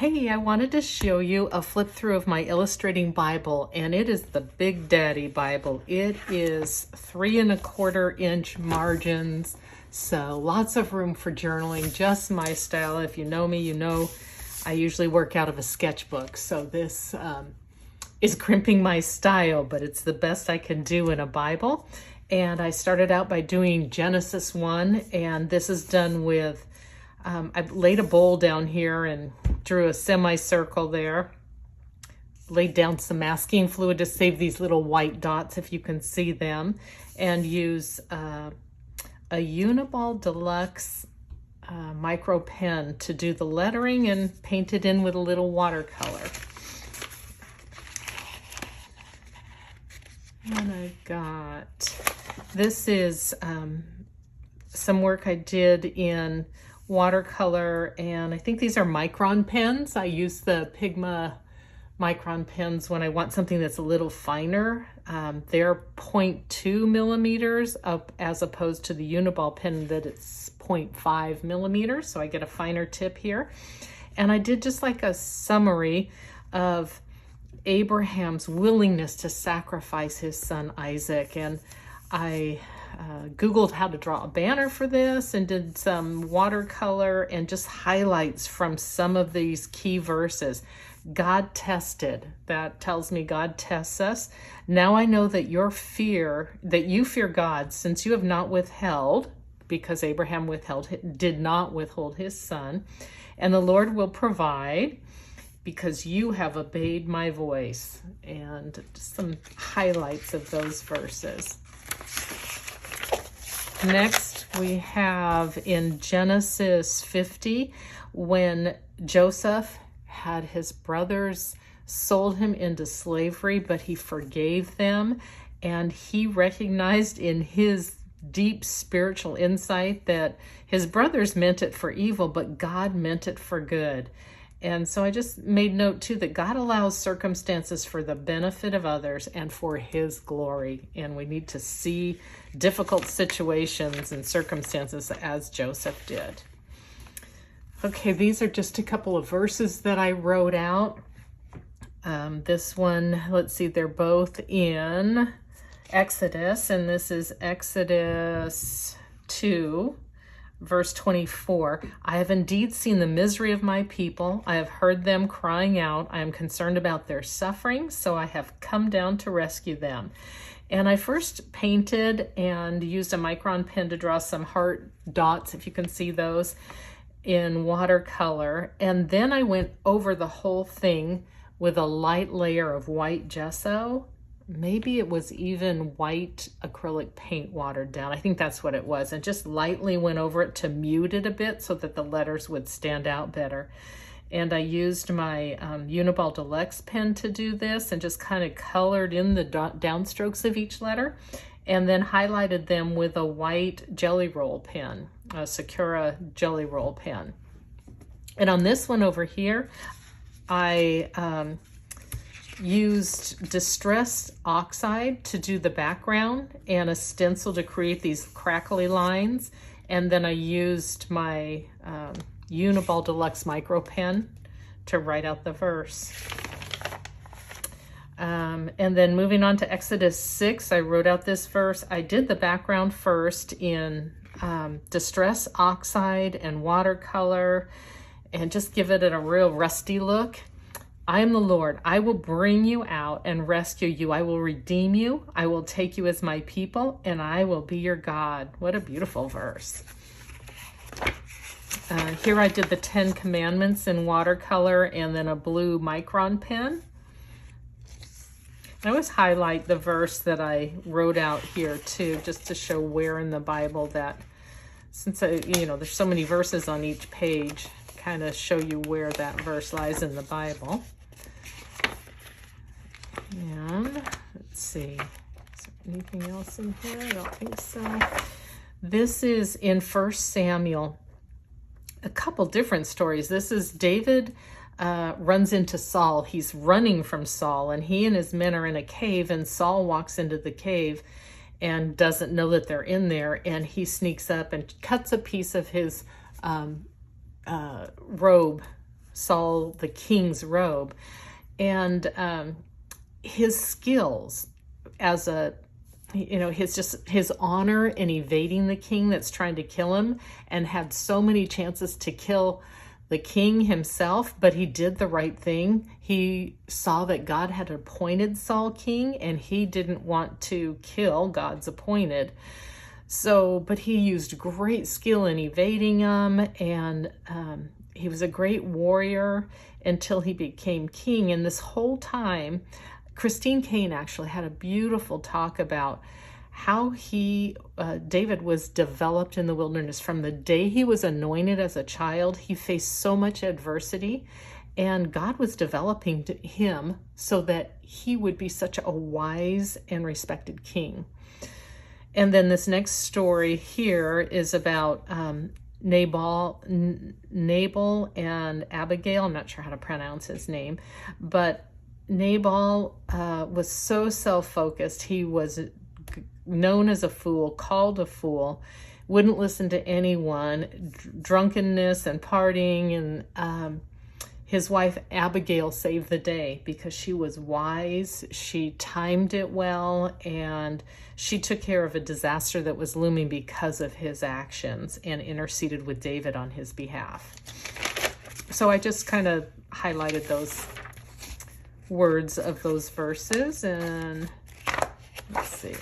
Hey, I wanted to show you a flip through of my illustrating Bible, and it is the Big Daddy Bible. It is 3¼ inch margins, so lots of room for journaling, just my style. If you know me, you know I usually work out of a sketchbook, so this is crimping my style, but it's the best I can do in a Bible. And I started out by doing Genesis 1, and this is done with I laid a bowl down here and drew a semicircle there. Laid down some masking fluid to save these little white dots, if you can see them. And use a Uniball Deluxe micro pen to do the lettering and paint it in with a little watercolor. And I've got, this is some work I did in watercolor, and I think these are micron pens. I use the Pigma micron pens when I want something that's a little finer. They're 0.2 millimeters up as opposed to the Uniball pen that it's 0.5 millimeters, so I get a finer tip here. And I did just like a summary of Abraham's willingness to sacrifice his son Isaac, and I Googled how to draw a banner for this and did some watercolor and just highlights from some of these key verses. God tested. That tells me God tests us. Now I know that you fear God, since you have not withheld, because Abraham did not withhold his son, and the Lord will provide because you have obeyed my voice. And just some highlights of those verses. Next, we have in Genesis 50, when Joseph had his brothers sold him into slavery, but he forgave them, and he recognized in his deep spiritual insight that his brothers meant it for evil, but God meant it for good. And so I just made note too that God allows circumstances for the benefit of others and for his glory. And we need to see difficult situations and circumstances as Joseph did. Okay, these are just a couple of verses that I wrote out. This one, let's see, they're both in Exodus, and this is Exodus 2. Verse 24, I have indeed seen the misery of my people. I have heard them crying out. I am concerned about their suffering, so I have come down to rescue them. And I first painted and used a micron pen to draw some heart dots, if you can see those, in watercolor. And then I went over the whole thing with a light layer of white gesso. Maybe it was even white acrylic paint watered down. I think that's what it was. And just lightly went over it to mute it a bit so that the letters would stand out better. And I used my Uniball Deluxe pen to do this and just kind of colored in the downstrokes of each letter and then highlighted them with a white jelly roll pen, a Sakura jelly roll pen. And on this one over here, I used distress oxide to do the background and a stencil to create these crackly lines, and then I used my Uniball Deluxe micro pen to write out the verse. And then moving on to Exodus 6, I wrote out this verse. I did the background first in distress oxide and watercolor and just give it a real rusty look. I am the Lord. I will bring you out and rescue you. I will redeem you. I will take you as my people, and I will be your God. What a beautiful verse. Here I did the 10 Commandments in watercolor and then a blue micron pen. I always highlight the verse that I wrote out here too, just to show where in the Bible that, since there's so many verses on each page, kind of show you where that verse lies in the Bible. And let's see, is there anything else in here? I don't think so. This is in 1 Samuel, a couple different stories. This is David runs into Saul. He's running from Saul, and he and his men are in a cave, and Saul walks into the cave and doesn't know that they're in there, and he sneaks up and cuts a piece of his robe Saul the king's robe. And his skills as a, his honor in evading the king that's trying to kill him, and had so many chances to kill the king himself, but he did the right thing. He saw that God had appointed Saul king, and he didn't want to kill God's appointed. So, but he used great skill in evading him, and he was a great warrior until he became king. And this whole time, Christine Kane actually had a beautiful talk about how David was developed in the wilderness. From the day he was anointed as a child, he faced so much adversity, and God was developing him so that he would be such a wise and respected king. And then this next story here is about Nabal and Abigail. I'm not sure how to pronounce his name, but Nabal was so self-focused. He was known as a fool, called a fool, wouldn't listen to anyone, drunkenness and partying. And his wife Abigail saved the day because she was wise, she timed it well, and she took care of a disaster that was looming because of his actions and interceded with David on his behalf. So I just kind of highlighted those words of those verses, and let's see.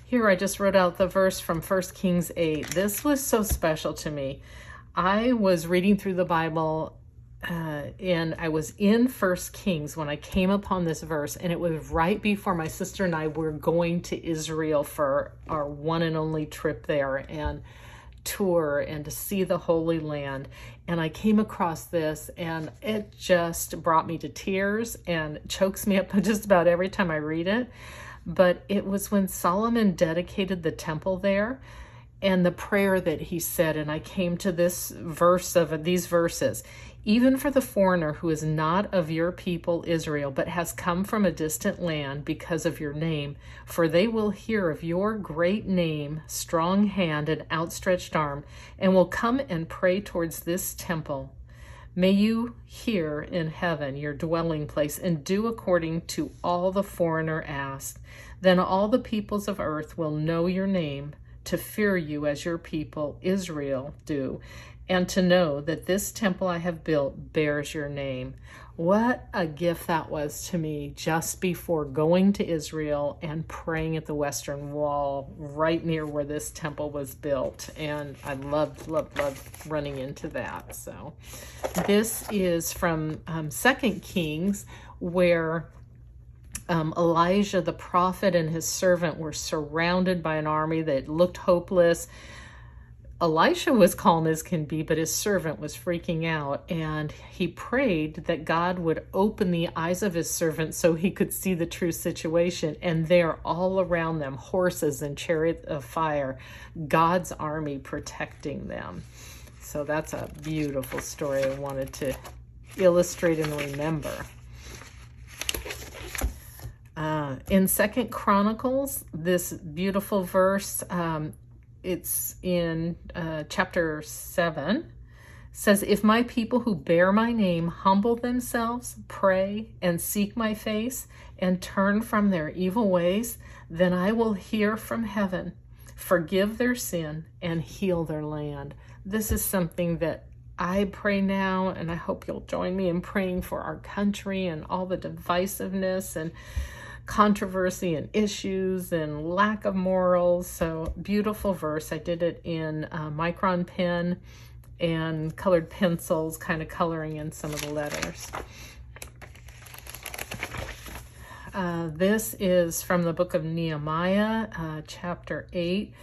Here I just wrote out the verse from 1 Kings 8. This was so special to me. I was reading through the Bible and I was in 1 Kings when I came upon this verse, and it was right before my sister and I were going to Israel for our one and only trip there and tour and to see the Holy Land. And I came across this, and it just brought me to tears and chokes me up just about every time I read it. But it was when Solomon dedicated the temple there, and the prayer that he said, and I came to this verse of these verses. Even for the foreigner who is not of your people Israel, but has come from a distant land because of your name, for they will hear of your great name, strong hand, and outstretched arm, and will come and pray towards this temple. May you hear in heaven, your dwelling place, and do according to all the foreigner asks. Then all the peoples of earth will know your name, to fear you as your people Israel do, and to know that this temple I have built bears your name. What a gift that was to me just before going to Israel and praying at the Western Wall right near where this temple was built. And I loved running into that. So this is from 2 Kings, where Elijah the prophet and his servant were surrounded by an army that looked hopeless. Elisha was calm as can be, but his servant was freaking out, and he prayed that God would open the eyes of his servant so he could see the true situation. And there, all around them, horses and chariots of fire, God's army protecting them. So that's a beautiful story I wanted to illustrate and remember. In 2 Chronicles, this beautiful verse, it's in chapter 7, says, if my people who bear my name humble themselves, pray, and seek my face, and turn from their evil ways, then I will hear from heaven, forgive their sin, and heal their land. This is something that I pray now, and I hope you'll join me in praying for our country and all the divisiveness and controversy and issues and lack of morals. So beautiful verse. I did it in micron pen and colored pencils, kind of coloring in some of the letters. This is from the book of Nehemiah, chapter 8.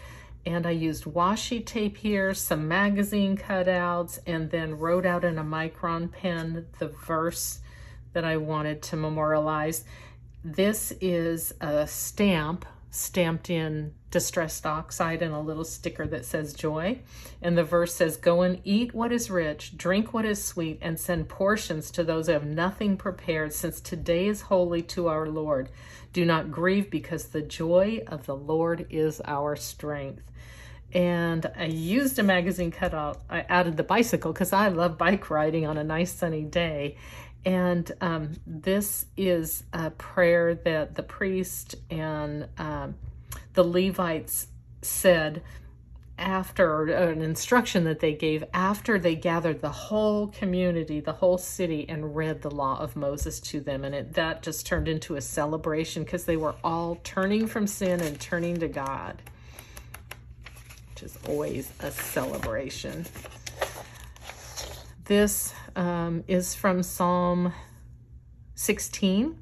And I used washi tape here, some magazine cutouts, and then wrote out in a micron pen the verse that I wanted to memorialize. This is a stamp stamped in distressed oxide and a little sticker that says joy. And the verse says, go and eat what is rich, drink what is sweet, and send portions to those who have nothing prepared, since today is holy to our Lord. Do not grieve, because the joy of the Lord is our strength. And I used a magazine cutout. I added the bicycle because I love bike riding on a nice sunny day. And this is a prayer that the priest and the Levites said after, an instruction that they gave after they gathered the whole community, the whole city, and read the law of Moses to them. And that just turned into a celebration because they were all turning from sin and turning to God, which is always a celebration. This is from Psalm 16.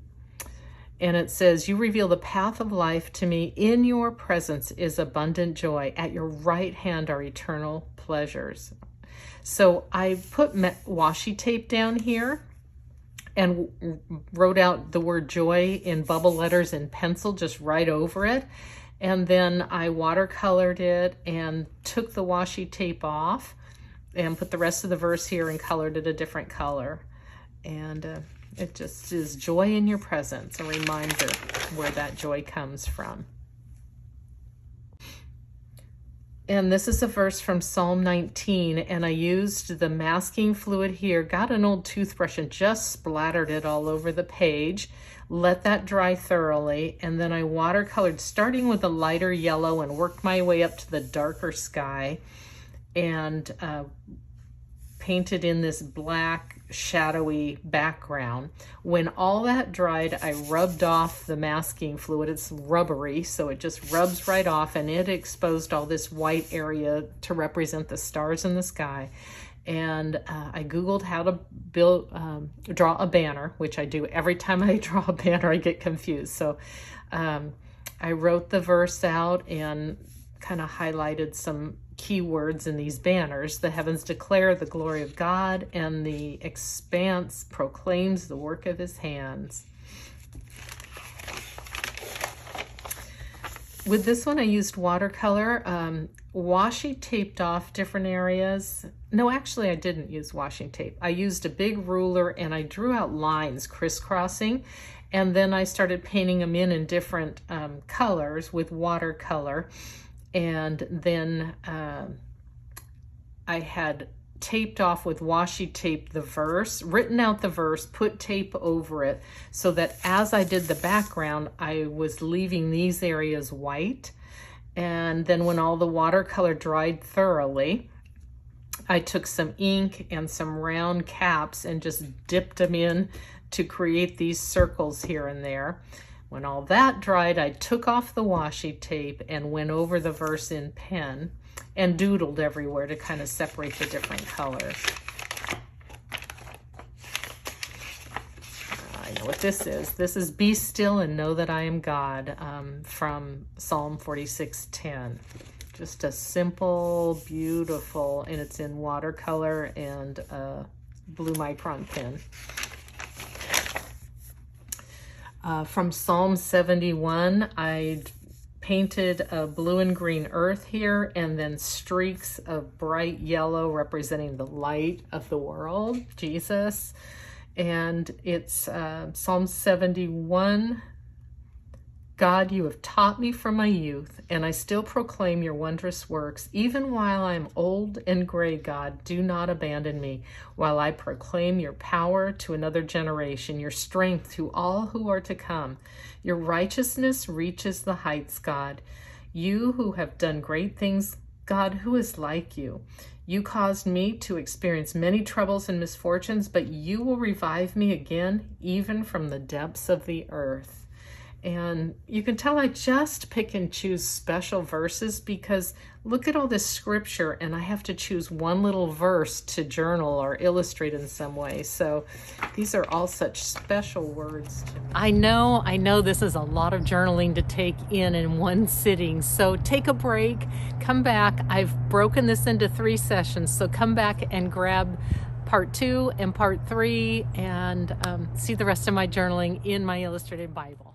And it says, you reveal the path of life to me. In your presence is abundant joy. At your right hand are eternal pleasures. So I put washi tape down here and wrote out the word joy in bubble letters in pencil, just right over it. And then I watercolored it and took the washi tape off and put the rest of the verse here and colored it a different color. And it just is joy in your presence, a reminder where that joy comes from. And this is a verse from Psalm 19, and I used the masking fluid here, got an old toothbrush and just splattered it all over the page, let that dry thoroughly, and then I watercolored starting with a lighter yellow and worked my way up to the darker sky, and painted in this black shadowy background. When all that dried, I rubbed off the masking fluid. It's rubbery, so it just rubs right off, and it exposed all this white area to represent the stars in the sky. And I Googled how to draw a banner, which I do every time I draw a banner. I get confused. So I wrote the verse out and kind of highlighted some keywords in these banners. The heavens declare the glory of God, and the expanse proclaims the work of his hands. With this one, I used watercolor. Washi taped off different areas. No, actually, I didn't use washing tape. I used a big ruler and I drew out lines crisscrossing, and then I started painting them in different colors with watercolor. And then I had taped off with washi tape the verse, written out the verse, put tape over it, so that as I did the background, I was leaving these areas white. And then when all the watercolor dried thoroughly, I took some ink and some round caps and just dipped them in to create these circles here and there. When all that dried, I took off the washi tape and went over the verse in pen and doodled everywhere to kind of separate the different colors. I know what this is. This is Be Still and Know That I Am God, from Psalm 46:10. Just a simple, beautiful, and it's in watercolor and blue micron pen. From Psalm 71, I painted a blue and green earth here, and then streaks of bright yellow representing the light of the world, Jesus. And it's Psalm 71. God, you have taught me from my youth, and I still proclaim your wondrous works. Even while I am old and gray, God, do not abandon me, while I proclaim your power to another generation, your strength to all who are to come. Your righteousness reaches the heights, God. You who have done great things, God, who is like you? You caused me to experience many troubles and misfortunes, but you will revive me again, even from the depths of the earth. And you can tell I just pick and choose special verses because look at all this scripture, and I have to choose one little verse to journal or illustrate in some way. So these are all such special words to me. I know this is a lot of journaling to take in one sitting. So take a break, come back. I've broken this into 3 sessions. So come back and grab part 2 and part 3 and see the rest of my journaling in my illustrated Bible.